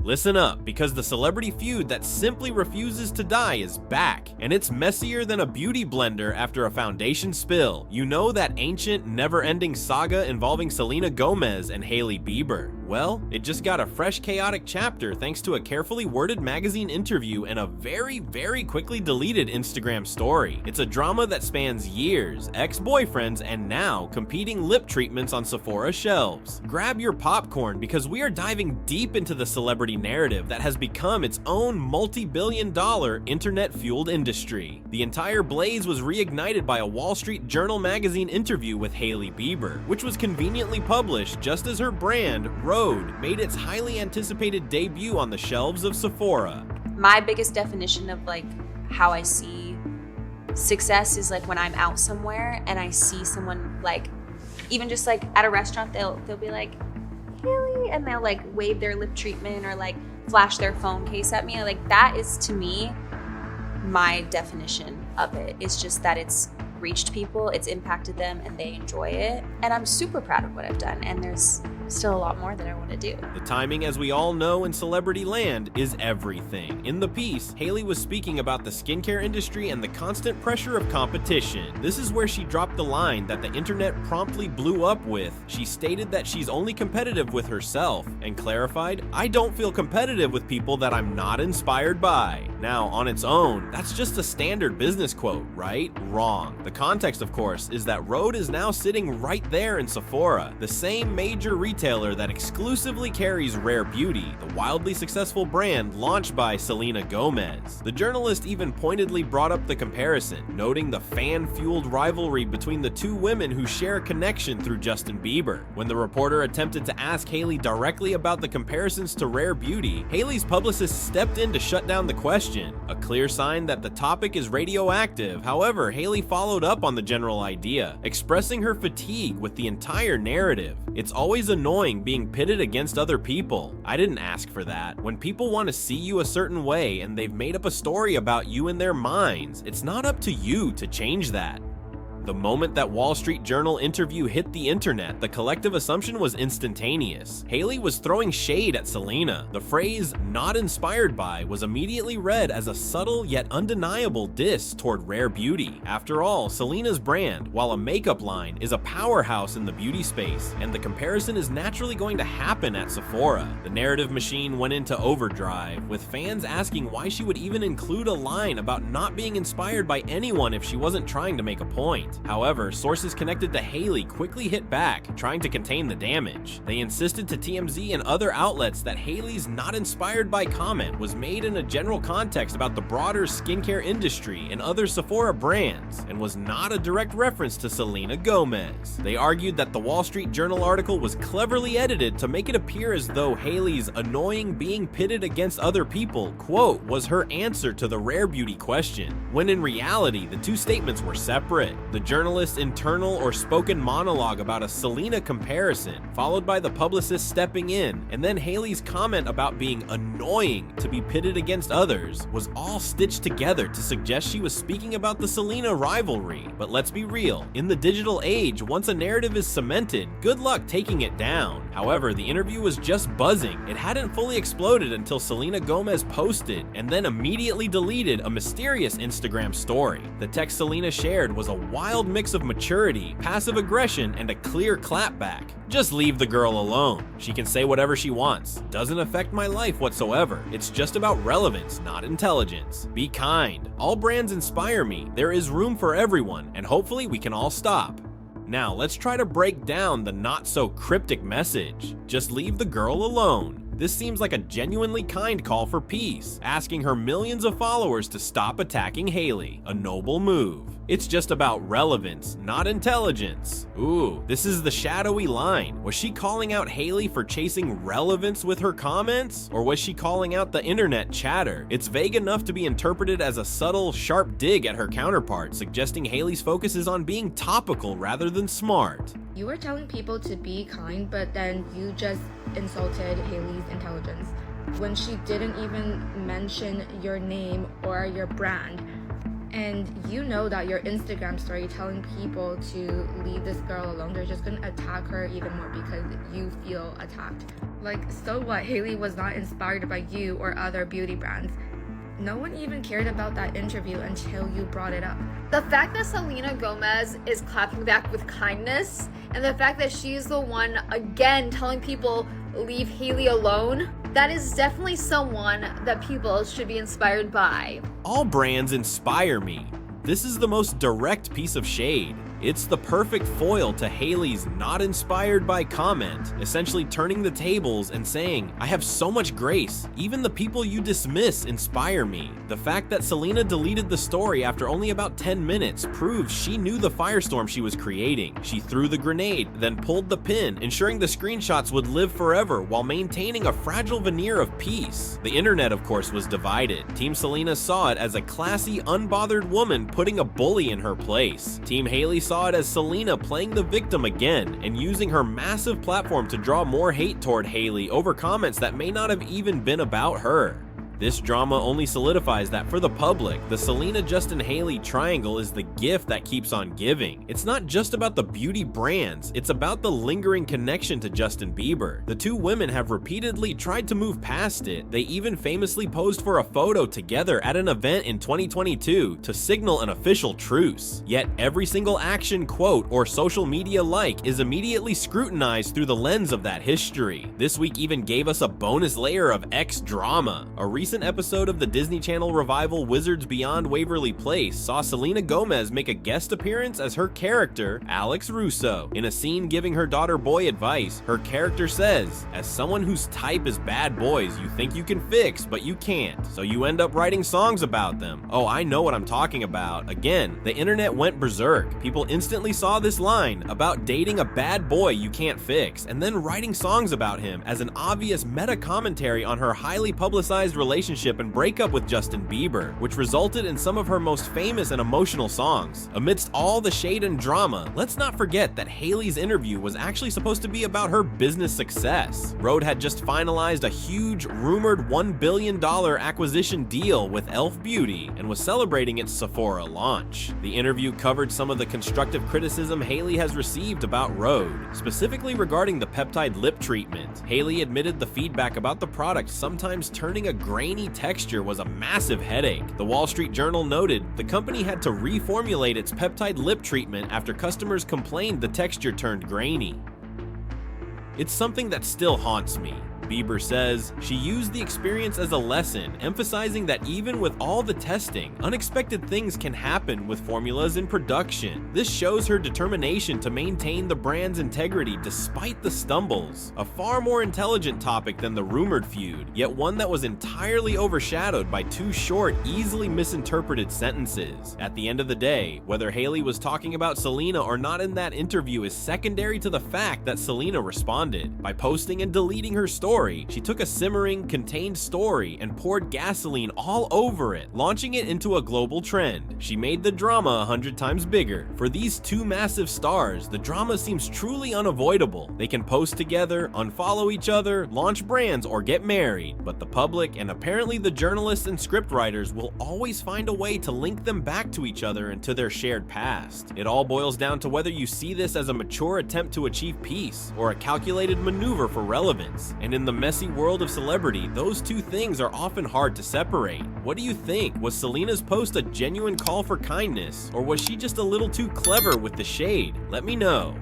Listen up, because the celebrity feud that simply refuses to die is back, and it's messier than a beauty blender after a foundation spill. You know that ancient, never-ending saga involving Selena Gomez and Hailey Bieber? Well, it just got a fresh chaotic chapter thanks to a carefully worded magazine interview and a very quickly deleted Instagram story. It's a drama that spans years, ex-boyfriends, and now competing lip treatments on Sephora shelves. Grab your popcorn because we are diving deep into the celebrity narrative that has become its own multi-billion-dollar internet-fueled industry. The entire blaze was reignited by a Wall Street Journal magazine interview with Hailey Bieber, which was conveniently published just as her brand, Rode, made its highly anticipated debut on the shelves of Sephora. My biggest definition of like how I see success is like when I'm out somewhere and I see someone like, even just like at a restaurant, they'll be like, Hailey, and they'll like wave their lip treatment or like flash their phone case at me. Like that is to me my definition of it. It's just that it's reached people, it's impacted them, and they enjoy it. And I'm super proud of what I've done, and there's still a lot more that I want to do. The timing, as we all know in celebrity land, is everything. In the piece, Hailey was speaking about the skincare industry and the constant pressure of competition. This is where she dropped the line that the internet promptly blew up with. She stated that she's only competitive with herself, and clarified, "I don't feel competitive with people that I'm not inspired by." Now, on its own, that's just a standard business quote, right? Wrong. The context, of course, is that Rode is now sitting right there in Sephora, the same major retailer that exclusively carries Rare Beauty, the wildly successful brand launched by Selena Gomez. The journalist even pointedly brought up the comparison, noting the fan-fueled rivalry between the two women who share a connection through Justin Bieber. When the reporter attempted to ask Hailey directly about the comparisons to Rare Beauty, Hailey's publicist stepped in to shut down the question, a clear sign that the topic is radioactive. However, Hailey followed up on the general idea, expressing her fatigue with the entire narrative. "It's always annoying being pitted against other people. I didn't ask for that. When people want to see you a certain way and they've made up a story about you in their minds, it's not up to you to change that." The moment that Wall Street Journal interview hit the internet, the collective assumption was instantaneous. Hailey was throwing shade at Selena. The phrase, "not inspired by," was immediately read as a subtle yet undeniable diss toward Rare Beauty. After all, Selena's brand, while a makeup line, is a powerhouse in the beauty space, and the comparison is naturally going to happen at Sephora. The narrative machine went into overdrive, with fans asking why she would even include a line about not being inspired by anyone if she wasn't trying to make a point. However, sources connected to Hailey quickly hit back, trying to contain the damage. They insisted to TMZ and other outlets that Hailey's "not inspired by" comment was made in a general context about the broader skincare industry and other Sephora brands, and was not a direct reference to Selena Gomez. They argued that the Wall Street Journal article was cleverly edited to make it appear as though Hailey's "annoying being pitted against other people" quote was her answer to the Rare Beauty question, when in reality the two statements were separate. The journalist's internal or spoken monologue about a Selena comparison, followed by the publicist stepping in, and then Hailey's comment about being annoying to be pitted against others, was all stitched together to suggest she was speaking about the Selena rivalry. But let's be real, in the digital age, once a narrative is cemented, good luck taking it down. However, the interview was just buzzing. It hadn't fully exploded until Selena Gomez posted, and then immediately deleted, a mysterious Instagram story. The text Selena shared was a wild mix of maturity, passive aggression, and a clear clapback. "Just leave the girl alone. She can say whatever she wants. Doesn't affect my life whatsoever. It's just about relevance, not intelligence. Be kind. All brands inspire me. There is room for everyone, and hopefully we can all stop." Now, let's try to break down the not so cryptic message. Just leave the girl alone. This seems like a genuinely kind call for peace, asking her millions of followers to stop attacking Hailey, a noble move. It's just about relevance, not intelligence. Ooh, this is the shadowy line. Was she calling out Hailey for chasing relevance with her comments? Or was she calling out the internet chatter? It's vague enough to be interpreted as a subtle, sharp dig at her counterpart, suggesting Hailey's focus is on being topical rather than smart. You were telling people to be kind, but then you just insulted Hailey's intelligence when she didn't even mention your name or your brand. And you know that your Instagram story telling people to leave this girl alone, they're just gonna attack her even more because you feel attacked. Like, so what? Hailey was not inspired by you or other beauty brands. No one even cared about that interview until you brought it up. The fact that Selena Gomez is clapping back with kindness, and the fact that she's the one again telling people leave Hailey alone, that is definitely someone that people should be inspired by. All brands inspire me. This is the most direct piece of shade. It's the perfect foil to Hailey's not inspired by comment, essentially turning the tables and saying, I have so much grace, even the people you dismiss inspire me. The fact that Selena deleted the story after only about 10 minutes proves she knew the firestorm she was creating. She threw the grenade, then pulled the pin, ensuring the screenshots would live forever while maintaining a fragile veneer of peace. The internet, of course, was divided. Team Selena saw it as a classy, unbothered woman putting a bully in her place. Team Hailey saw it as Selena playing the victim again and using her massive platform to draw more hate toward Hailey over comments that may not have even been about her. This drama only solidifies that for the public, the Selena-Justin-Hailey triangle is the gift that keeps on giving. It's not just about the beauty brands, it's about the lingering connection to Justin Bieber. The two women have repeatedly tried to move past it. They even famously posed for a photo together at an event in 2022 to signal an official truce. Yet every single action, quote, or social media like is immediately scrutinized through the lens of that history. This week even gave us a bonus layer of X drama. A recent episode of the Disney Channel revival Wizards Beyond Waverly Place saw Selena Gomez make a guest appearance as her character, Alex Russo. In a scene giving her daughter Boy advice, her character says, as someone whose type is bad boys you think you can fix, but you can't, so you end up writing songs about them. Oh, I know what I'm talking about. Again, the internet went berserk. People instantly saw this line about dating a bad boy you can't fix, and then writing songs about him as an obvious meta commentary on her highly publicized relationship and breakup with Justin Bieber, which resulted in some of her most famous and emotional songs. Amidst all the shade and drama, let's not forget that Hailey's interview was actually supposed to be about her business success. Rhode had just finalized a huge, rumored $1 billion acquisition deal with e.l.f. Beauty and was celebrating its Sephora launch. The interview covered some of the constructive criticism Hailey has received about Rhode, specifically regarding the peptide lip treatment. Hailey admitted the feedback about the product sometimes turning a grainy texture was a massive headache. The Wall Street Journal noted the company had to reformulate its peptide lip treatment after customers complained the texture turned grainy. It's something that still haunts me. Bieber says she used the experience as a lesson, emphasizing that even with all the testing, unexpected things can happen with formulas in production. This shows her determination to maintain the brand's integrity despite the stumbles. A far more intelligent topic than the rumored feud, yet one that was entirely overshadowed by two short, easily misinterpreted sentences. At the end of the day, whether Hailey was talking about Selena or not in that interview is secondary to the fact that Selena responded. By posting and deleting her story, she took a simmering, contained story and poured gasoline all over it, launching it into a global trend. She made the drama 100 times bigger. For these two massive stars, the drama seems truly unavoidable. They can post together, unfollow each other, launch brands, or get married, but the public and apparently the journalists and scriptwriters will always find a way to link them back to each other and to their shared past. It all boils down to whether you see this as a mature attempt to achieve peace or a calculated maneuver for relevance. And in the messy world of celebrity, those two things are often hard to separate. What do you think? Was Selena's post a genuine call for kindness, or was she just a little too clever with the shade? Let me know.